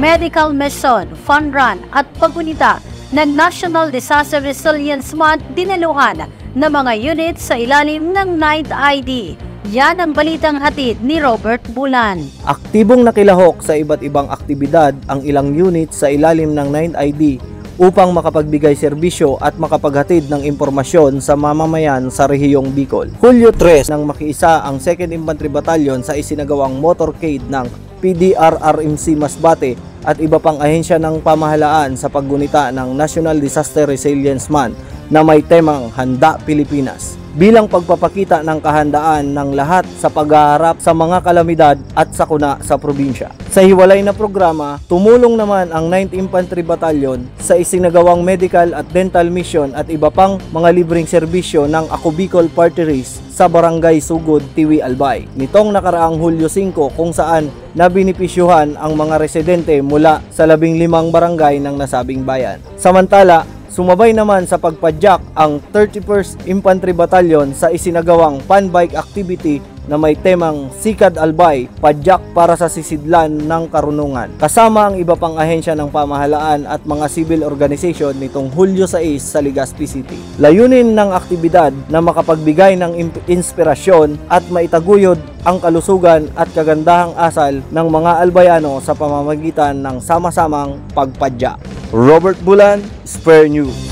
medical mission, fun run at paggunita ng National Disaster Resilience Month dinaluhan ng mga unit sa ilalim ng 9th ID. Yan ang balitang hatid ni Robert Bulan. Aktibong nakilahok sa iba't ibang aktibidad ang ilang unit sa ilalim ng 9th ID upang makapagbigay serbisyo at makapaghatid ng impormasyon sa mamamayan sa rehiyong Bicol. Hulyo 3 nang makiisa ang 2nd Infantry Battalion sa isinagawang motorcade ng PDRRMC Masbate at iba pang ahensya ng pamahalaan sa paggunita ng National Disaster Resilience Month na may temang Handa Pilipinas, bilang pagpapakita ng kahandaan ng lahat sa paghaharap sa mga kalamidad at sakuna sa probinsya. Sa hiwalay na programa, tumulong naman ang 9th Infantry Battalion sa isinagawang medical at dental mission at iba pang mga libreng serbisyo ng Ako Bicol Party List sa Barangay Sugod, Tiwi, Albay. Nitong nakaraang Hulyo 5 kung saan nabinipisyuhan ang mga residente mula sa 15 barangay ng nasabing bayan. Samantala, sumabay naman sa pagpadyak ang 31st Infantry Battalion sa isinagawang fun bike activity na may temang Sikad Albay, padyak para sa sisidlan ng karunungan. Kasama ang iba pang ahensya ng pamahalaan at mga civil organization nitong Hulyo 6 sa Legazpi City. Layunin ng aktibidad na makapagbigay ng inspirasyon at maitaguyod ang kalusugan at kagandahang asal ng mga albayano sa pamamagitan ng sama-samang pagpadyak. Robert Bulan, Spare News.